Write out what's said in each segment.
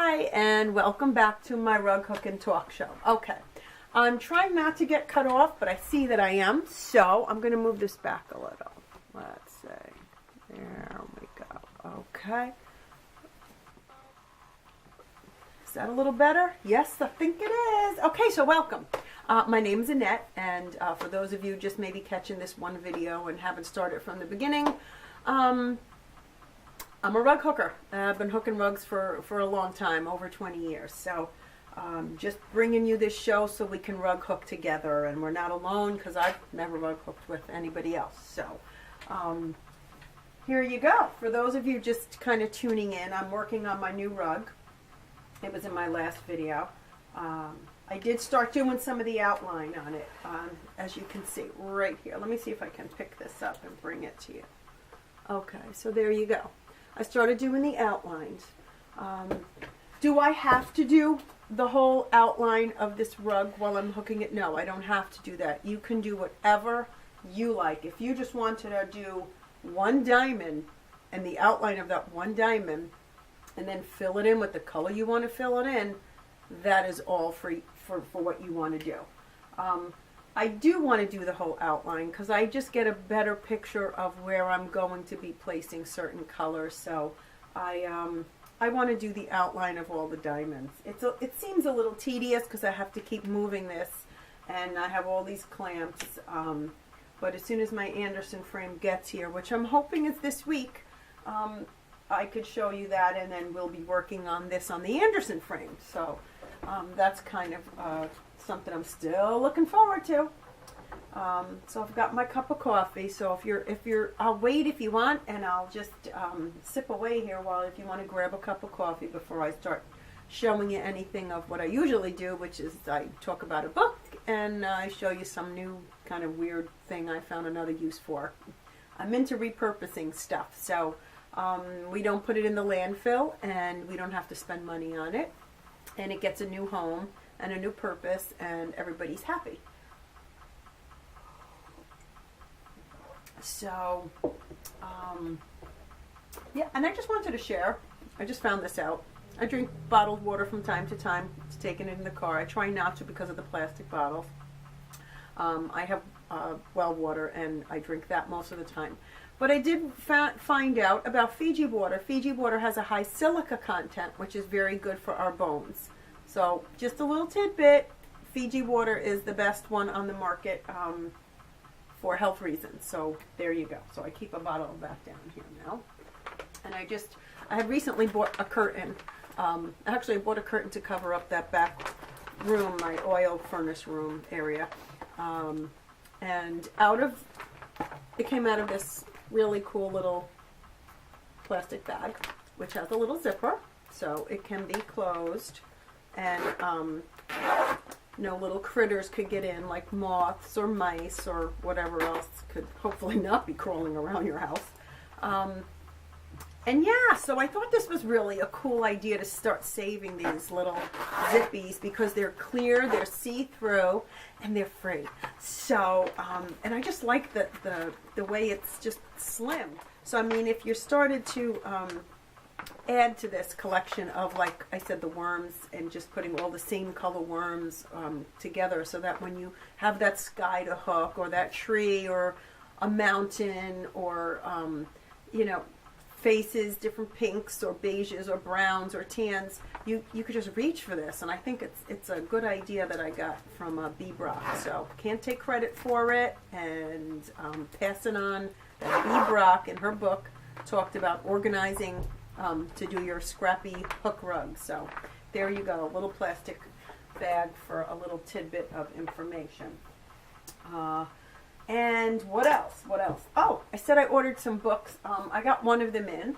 Hi, and welcome back to my Rug Hook and Talk show. Okay, I'm trying not to get cut off, but I see that I am, so I'm going to move this back a little. Let's see. There we go. Okay. Is that a little better? Yes, I think it is. Okay, so welcome. My name is Annette, and for those of you just maybe catching this one video and haven't started from the beginning, I'm a rug hooker. I've been hooking rugs for a long time, over 20 years. So just bringing you this show so we can rug hook together, and we're not alone because I've never rug hooked with anybody else. So here you go. For those of you just kind of tuning in, I'm working on my new rug. It was in my last video. I did start doing some of the outline on it, as you can see right here. Let me see if I can pick this up and bring it to you. Okay, so there you go. I started doing the outlines. Do I have to do the whole outline of this rug while I'm hooking it? No, I don't have to do that. You can do whatever you like. If you just wanted to do one diamond and the outline of that one diamond and then fill it in with the color you want to fill it in, that is all free for what you want to do. I do want to do the whole outline because I just get a better picture of where I'm going to be placing certain colors. So I want to do the outline of all the diamonds. It seems a little tedious because I have to keep moving this, and I have all these clamps. But as soon as my Anderson frame gets here, which I'm hoping is this week, I could show you that, and then we'll be working on this on the Anderson frame. So that's kind of something I'm still looking forward to. So I've got my cup of coffee. So I'll wait if you want, and I'll just sip away here while if you want to grab a cup of coffee before I start showing you anything of what I usually do, which is I talk about a book and I show you some new kind of weird thing I found another use for. I'm into repurposing stuff, so we don't put it in the landfill, and we don't have to spend money on it, and it gets a new home and a new purpose, and everybody's happy. So, yeah, and I just wanted to share. I just found this out. I drink bottled water from time to time. It's taken in the car. I try not to because of the plastic bottles. I have well water, and I drink that most of the time. But I did find out about Fiji water. Fiji water has a high silica content, which is very good for our bones. So just a little tidbit, Fiji water is the best one on the market for health reasons. So there you go. So I keep a bottle of that down here now. And I had recently bought a curtain. Actually, I bought a curtain to cover up that back room, my oil furnace room area. And it came out of this really cool little plastic bag, which has a little zipper, so it can be closed. And no little critters could get in, like moths or mice or whatever else could hopefully not be crawling around your house. And yeah, so I thought this was really a cool idea to start saving these little zippies because they're clear, they're see-through, and they're free. So, and I just like the way it's just slim. So I mean, if you started to add to this collection of, like I said, the worms, and just putting all the same color worms together, so that when you have that sky to hook, or that tree, or a mountain, or faces, different pinks or beiges or browns or tans, you could just reach for this. And I think it's a good idea that I got from Bee Brock. So can't take credit for it, and passing on that Bee Brock in her book talked about organizing to do your scrappy hook rug. So there you go, a little plastic bag for a little tidbit of information. And what else? Oh, I said I ordered some books. I got one of them in.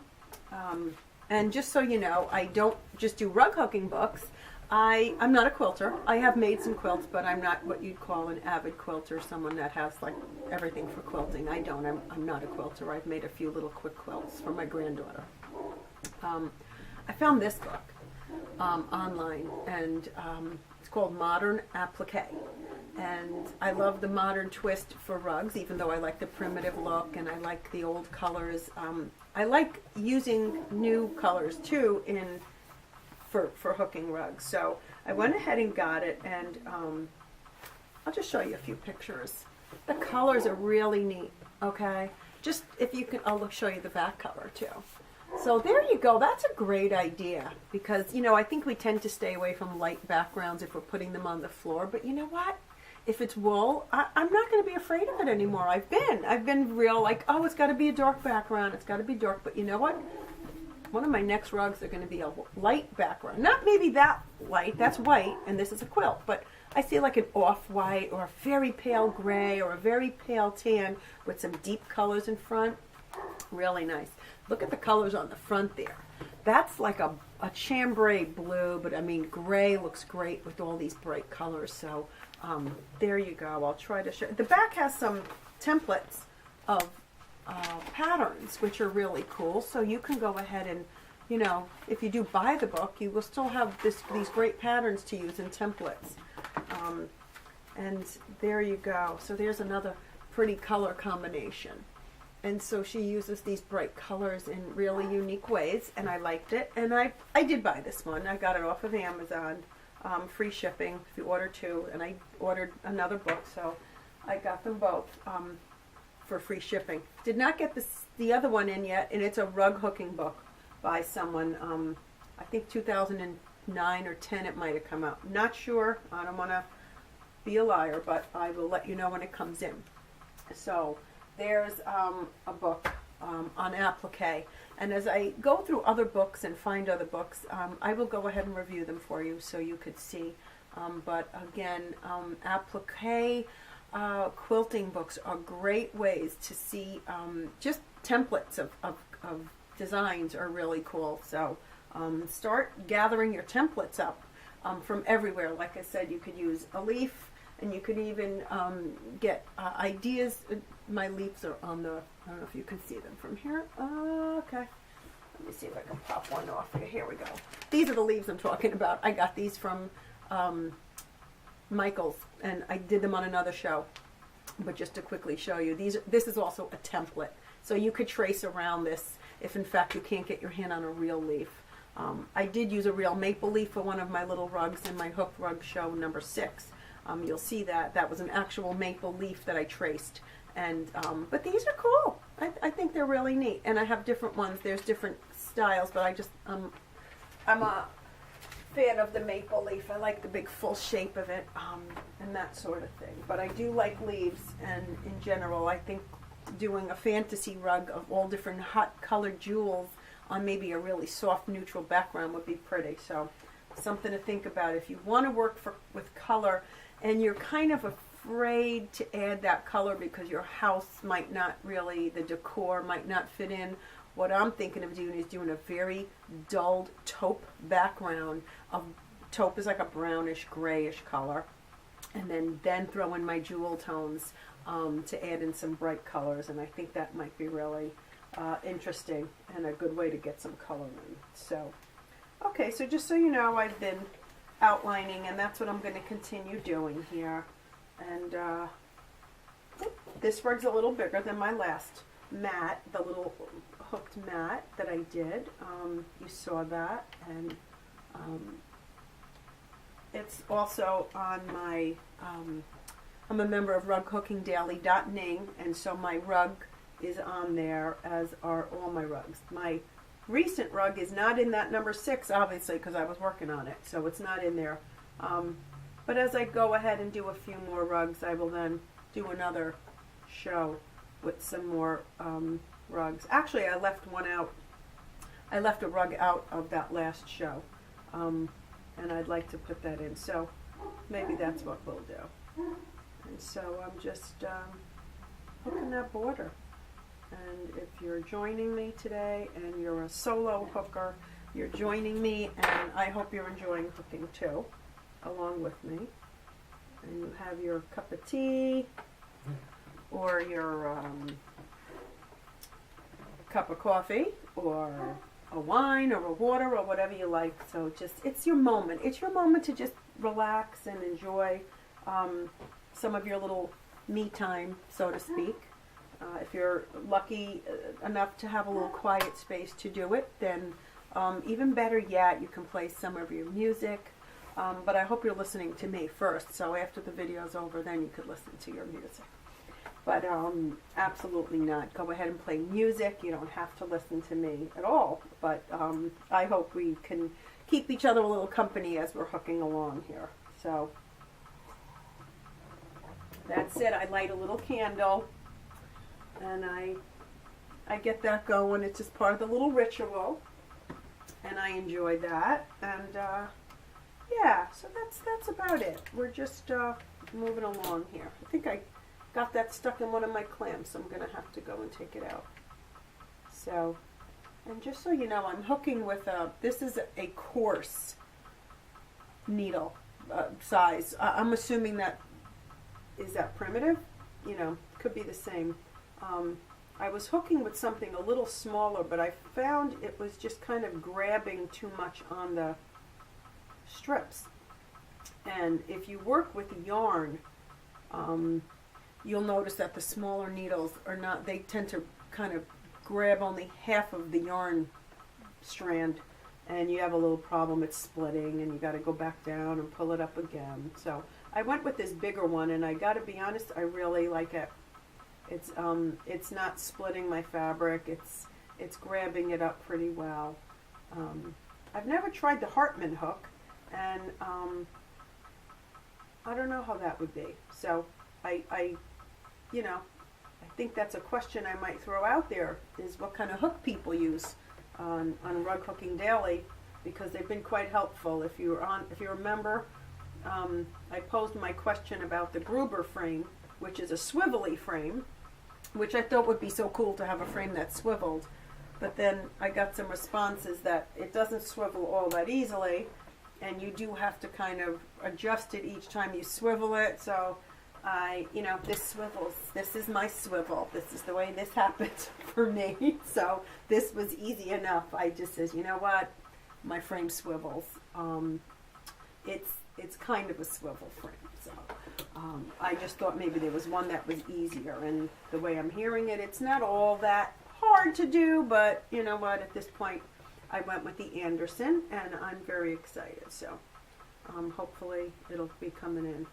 And just so you know, I don't just do rug hooking books. I'm not a quilter. I have made some quilts, but I'm not what you'd call an avid quilter, someone that has like everything for quilting. I don't. I'm not a quilter. I've made a few little quick quilts for my granddaughter. I found this book online, and it's called Modern Applique. And I love the modern twist for rugs, even though I like the primitive look and I like the old colors. I like using new colors too in for hooking rugs. So I went ahead and got it, and I'll just show you a few pictures. The colors are really neat, okay? Just if you can, I'll show you the back cover too. So there you go. That's a great idea because, you know, I think we tend to stay away from light backgrounds if we're putting them on the floor. But you know what? If it's wool, I'm not going to be afraid of it anymore. I've been real like, oh, it's got to be a dark background. It's got to be dark. But you know what? One of my next rugs are going to be a light background. Not maybe that light. That's white, and this is a quilt. But I see like an off-white or a very pale gray or a very pale tan with some deep colors in front. Really nice. Look at the colors on the front there. That's like a chambray blue, but I mean gray looks great with all these bright colors. So there you go. I'll try to show. The back has some templates of patterns, which are really cool. So you can go ahead and, you know, if you do buy the book, you will still have these great patterns to use in templates. And there you go. So there's another pretty color combination. And so she uses these bright colors in really unique ways, and I liked it. And I did buy this one. I got it off of Amazon, free shipping if you order two. And I ordered another book, so I got them both for free shipping. Did not get the other one in yet, and it's a rug hooking book by someone. I think 2009 or 10 it might have come out. Not sure. I don't want to be a liar, but I will let you know when it comes in. So there's a book on applique, and as I go through other books and find other books, I will go ahead and review them for you so you could see. But again, applique quilting books are great ways to see just templates of designs are really cool. So start gathering your templates up from everywhere. Like I said, you could use a leaf, and you could even get ideas. My leaves are on the, I don't know if you can see them from here. Okay. Let me see if I can pop one off here. Here we go. These are the leaves I'm talking about. I got these from Michael's, and I did them on another show. But just to quickly show you, this is also a template. So you could trace around this if in fact you can't get your hand on a real leaf. I did use a real maple leaf for one of my little rugs in my hook rug show number 6. You'll see that was an actual maple leaf that I traced. And but these are cool. I think they're really neat. And I have different ones. There's different styles, but I'm a fan of the maple leaf. I like the big full shape of it and that sort of thing. But I do like leaves, and in general, I think doing a fantasy rug of all different hot colored jewels on maybe a really soft neutral background would be pretty. So something to think about if you want to work with color and you're kind of afraid to add that color because your house might not really, the decor might not fit in. What I'm thinking of doing is doing a very dulled taupe background. Taupe is like a brownish grayish color, and then throw in my jewel tones to add in some bright colors, and I think that might be really interesting and a good way to get some color in. So okay, so just so you know, I've been outlining, and that's what I'm going to continue doing here. And this rug's a little bigger than my last mat, the little hooked mat that I did. You saw that, and it's also on my, I'm a member of rughookingdaily.ning, and so my rug is on there, as are all my rugs. My recent rug is not in that number 6, obviously, because I was working on it, so it's not in there. But as I go ahead and do a few more rugs, I will then do another show with some more rugs. Actually, I left one out. I left a rug out of that last show, and I'd like to put that in. So maybe that's what we'll do. And so I'm just hooking that border. And if you're joining me today and you're a solo hooker, you're joining me, and I hope you're enjoying hooking too, along with me. And you have your cup of tea or your cup of coffee or a wine or a water or whatever you like. So just, it's your moment. It's your moment to just relax and enjoy some of your little me time, so to speak. If you're lucky enough to have a little quiet space to do it, then Even better yet, you can play some of your music. But I hope you're listening to me first, so after the video's over, then you could listen to your music. But absolutely not. Go ahead and play music. You don't have to listen to me at all. But I hope we can keep each other a little company as we're hooking along here. So that's it. I light a little candle, and I get that going. It's just part of the little ritual, and I enjoy that. And yeah, so that's about it. We're just moving along here. I think I got that stuck in one of my clamps, so I'm going to have to go and take it out. So, and just so you know, I'm hooking with this is a coarse needle size. I'm assuming that, is that primitive? You know, could be the same. I was hooking with something a little smaller, but I found it was just kind of grabbing too much on the strips. And if you work with yarn, you'll notice that the smaller needles are not, they tend to kind of grab only half of the yarn strand, and you have a little problem. It's splitting, and you got to go back down and pull it up again. So I went with this bigger one, and I got to be honest, I really like it. It's not splitting my fabric. It's grabbing it up pretty well. I've never tried the Hartman hook, and I don't know how that would be. So I you know, I think that's a question I might throw out there, is what kind of hook people use on Rug Hooking Daily, because they've been quite helpful. If you remember, I posed my question about the Gruber frame, which is a swivelly frame, which I thought would be so cool to have a frame that swiveled. But then I got some responses that it doesn't swivel all that easily, and you do have to kind of adjust it each time you swivel it. So you know, this swivels. This is my swivel. This is the way this happens for me. So this was easy enough. I just said, you know what, my frame swivels. It's kind of a swivel frame. So I just thought maybe there was one that was easier. And the way I'm hearing it, it's not all that hard to do. But you know what, at this point, I went with the Anderson, and I'm very excited. So hopefully it'll be coming in.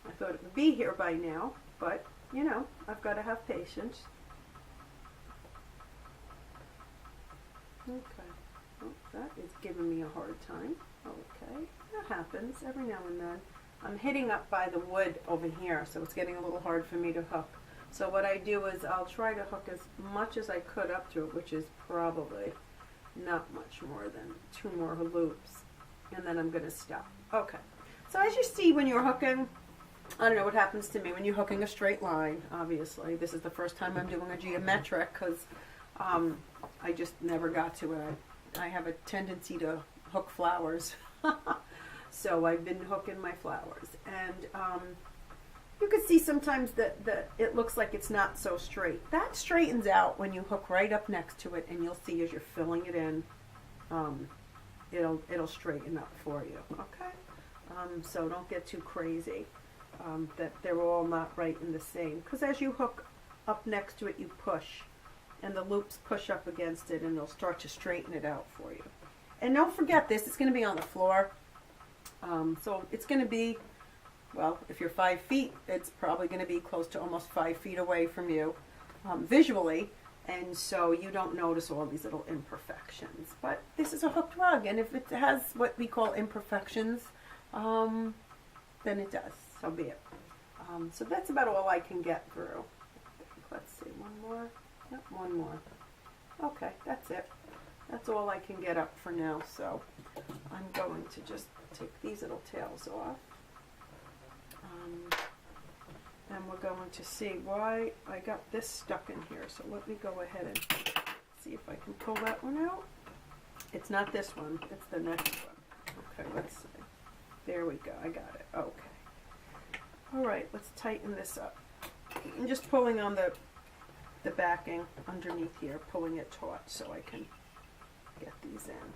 I thought it would be here by now, but, you know, I've got to have patience. Okay. Oh, that is giving me a hard time. Okay. That happens every now and then. I'm hitting up by the wood over here, so it's getting a little hard for me to hook. So what I do is I'll try to hook as much as I could up to it, which is probably not much more than 2 more loops. And then I'm going to stop. Okay. So as you see when you're hooking, I don't know what happens to me when you're hooking a straight line, obviously. This is the first time I'm doing a geometric, because I just never got to it. I have a tendency to hook flowers. So I've been hooking my flowers. And you can see sometimes that it looks like it's not so straight. That straightens out when you hook right up next to it, and you'll see as you're filling it in, it'll straighten up for you, okay? So don't get too crazy. That they're all not right in the same, because as you hook up next to it, you push, and the loops push up against it, and they'll start to straighten it out for you. And don't forget this, it's going to be on the floor, so it's going to be, well, if you're 5 feet, it's probably going to be close to almost 5 feet away from you visually, and so you don't notice all these little imperfections. But this is a hooked rug, and if it has what we call imperfections, then it does. So be it. So that's about all I can get through. Let's see, one more. Yep, one more. Okay, that's it. That's all I can get up for now. So I'm going to just take these little tails off. And we're going to see why I got this stuck in here. So let me go ahead and see if I can pull that one out. It's not this one. It's the next one. Okay, let's see. There we go. I got it. Okay. All right, let's tighten this up. I'm just pulling on the backing underneath here, pulling it taut so I can get these in.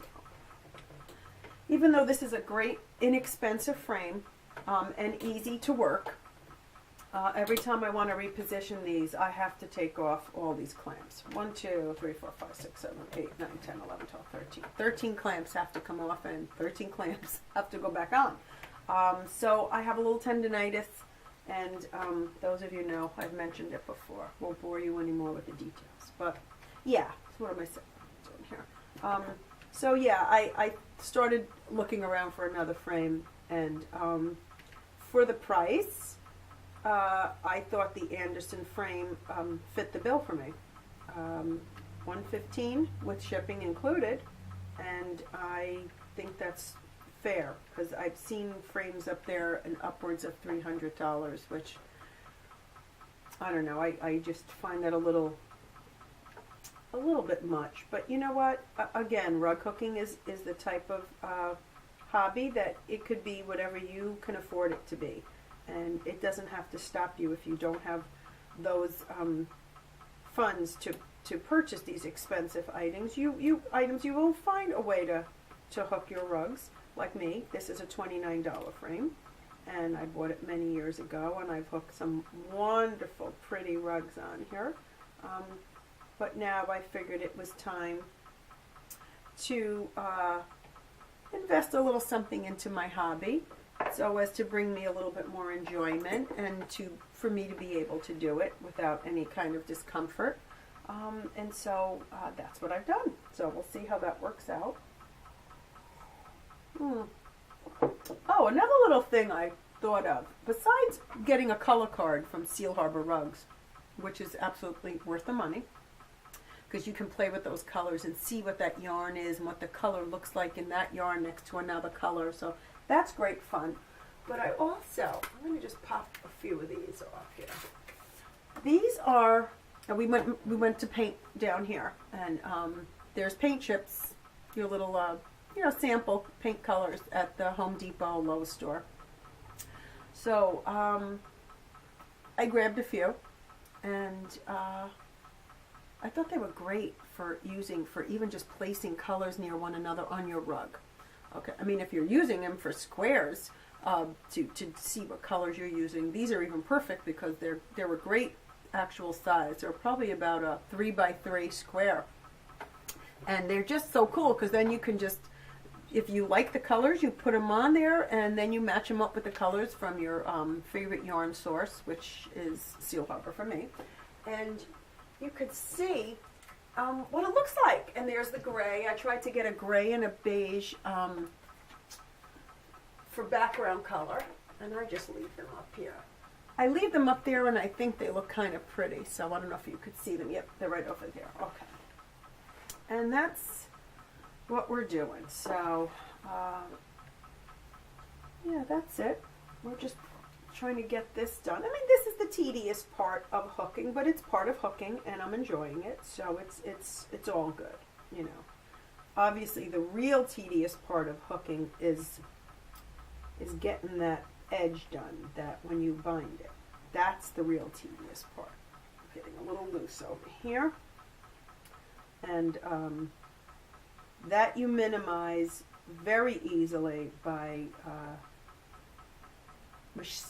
So, even though this is a great, inexpensive frame and easy to work, Every time I want to reposition these, I have to take off all these clamps. 1, 2, 3, 4, 5, 6, 7, 8, 9, 10, 11, 12, 13. 13 clamps have to come off and 13 clamps have to go back on. So I have a little tendonitis, and those of you know, I've mentioned it before. Won't bore you anymore with the details. But yeah, so what am I doing here? So yeah, I started looking around for another frame, and for the price, I thought the Anderson frame fit the bill for me. $115 with shipping included, and I think that's fair because I've seen frames up there and upwards of $300, which I don't know. I just find that a little bit much. But you know what? Again, rug hooking is the type of hobby that it could be whatever you can afford it to be. And it doesn't have to stop you if you don't have those funds to purchase these expensive items. You will find a way to hook your rugs. Like me, this is a $29 frame, and I bought it many years ago, and I've hooked some wonderful, pretty rugs on here. But now I figured it was time to invest a little something into my hobby, so as to bring me a little bit more enjoyment and for me to be able to do it without any kind of discomfort. And so that's what I've done. So we'll see how that works out. Oh, another little thing I thought of, besides getting a color card from Seal Harbor Rugs, which is absolutely worth the money, because you can play with those colors and see what that yarn is and what the color looks like in that yarn next to another color. So that's great fun. But I also, let me just pop a few of these off here. These are, we went to paint down here, and there's paint chips, your little sample paint colors at the Home Depot Lowe's store. So I grabbed a few, and I thought they were great for using for even just placing colors near one another on your rug. Okay, I mean if you're using them for squares to see what colors you're using, these are even perfect because they're a great actual size. They're probably about a 3x3 square, and they're just so cool because then you can just, if you like the colors, you put them on there, and then you match them up with the colors from your favorite yarn source, which is Seal Harbor for me. And you could see what it looks like. And there's the gray. I tried to get a gray and a beige for background color, and I just leave them up here. I leave them up there, and I think they look kind of pretty. So I don't know if you could see them. Yep, they're right over there. Okay. And that's what we're doing. So, yeah, that's it. We're just trying to get this done. I mean, this is the tedious part of hooking, but it's part of hooking, and I'm enjoying it. So it's all good, you know. Obviously, the real tedious part of hooking is getting that edge done. That when you bind it, that's the real tedious part. Getting a little loose over here, and that you minimize very easily by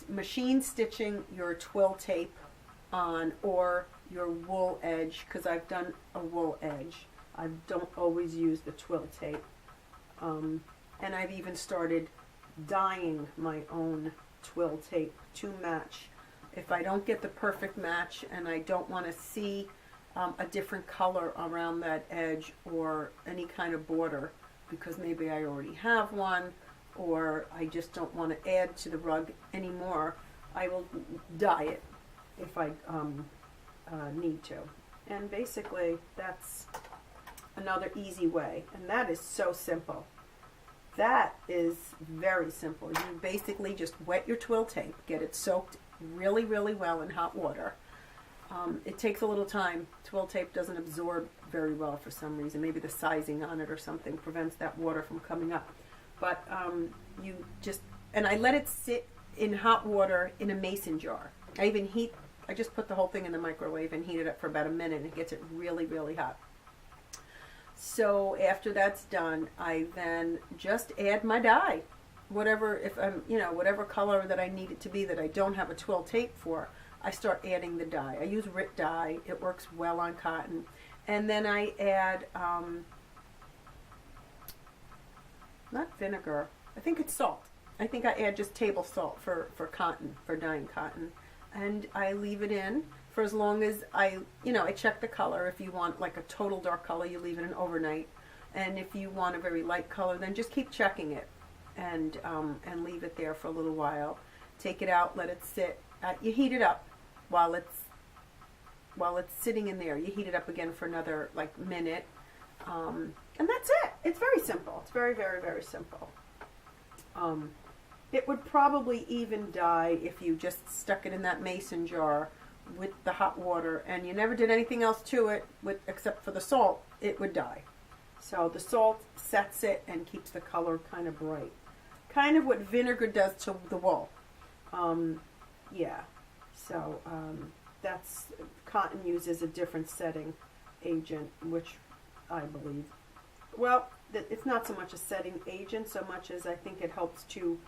machine stitching your twill tape on, or your wool edge, because I've done a wool edge. I don't always use the twill tape. And I've even started dyeing my own twill tape to match. If I don't get the perfect match and I don't want to see a different color around that edge or any kind of border, because maybe I already have one, or I just don't want to add to the rug anymore, I will dye it if I need to. And basically that's another easy way, and that is so simple. That is very simple. You basically just wet your twill tape, get it soaked really, really well in hot water. It takes a little time. Twill tape doesn't absorb very well for some reason. Maybe the sizing on it or something prevents that water from coming up. But you just, and I let it sit in hot water in a mason jar. I just put the whole thing in the microwave and heat it up for about a minute, and it gets it really, really hot. So after that's done, I then just add my dye. whatever, if I'm, whatever color that I need it to be that I don't have a twill tape for, I start adding the dye. I use RIT dye. It works well on cotton. And then I add, not vinegar, I think it's salt. I think I add just table salt for cotton, for dyeing cotton. And I leave it in for as long as I check the color. If you want like a total dark color, you leave it in overnight. And if you want a very light color, then just keep checking it and leave it there for a little while. Take it out, let it sit. You heat it up while it's sitting in there. You heat it up again for another like minute. And that's it. It's very simple. It's very, very, very simple. It would probably even dye if you just stuck it in that mason jar with the hot water and you never did anything else to it except for the salt. It would dye. So the salt sets it and keeps the color kind of bright. Kind of what vinegar does to the wool. Yeah. So that's, cotton uses a different setting agent, which I believe, well, it's not so much a setting agent so much as I think it helps to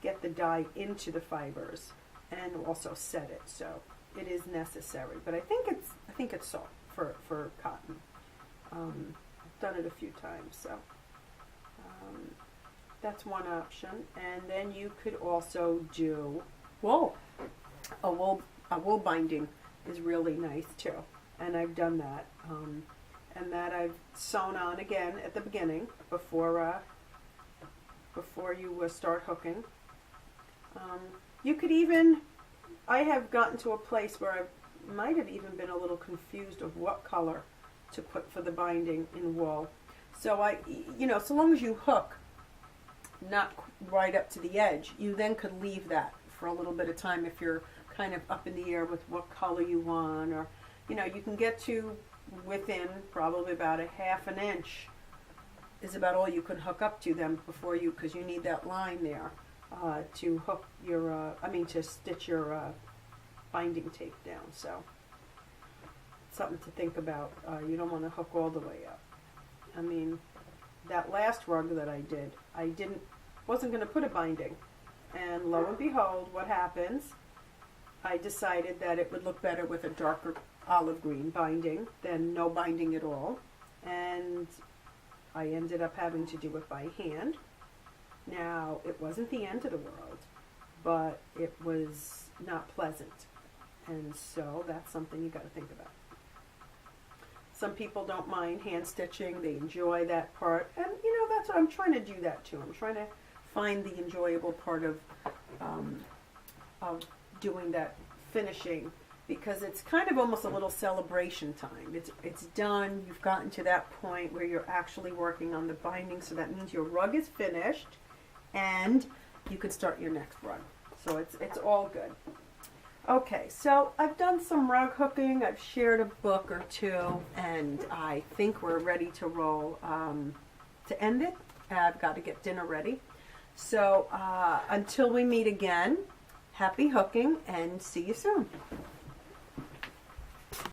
get the dye into the fibers and also set it. So it is necessary, but I think it's salt for cotton. I've done it a few times, so that's one option. And then you could also do wool. A wool binding is really nice too, and I've done that. And that I've sewn on again at the beginning before you start hooking. You could even, I have gotten to a place where I might have even been a little confused of what color to put for the binding in wool. So so long as you hook not right up to the edge, you then could leave that for a little bit of time if you're kind of up in the air with what color you want, or you can get to within probably about a half an inch is about all you can hook up to them before because you need that line there to hook your, to stitch your binding tape down. So something to think about. You don't want to hook all the way up. That last rug that I did, wasn't going to put a binding, and lo and behold, what happens? I decided that it would look better with a darker olive green binding than no binding at all, and I ended up having to do it by hand. Now, it wasn't the end of the world, but it was not pleasant, and so that's something you got to think about. Some people don't mind hand stitching, they enjoy that part, and that's what I'm trying to do that too. I'm trying to find the enjoyable part of doing that finishing, because it's kind of almost a little celebration time. It's done. You've gotten to that point where you're actually working on the binding, so that means your rug is finished and you can start your next rug. So it's all good. Okay, so I've done some rug hooking. I've shared a book or two, and I think we're ready to roll. To end it, I've got to get dinner ready. So until we meet again, happy hooking and see you soon.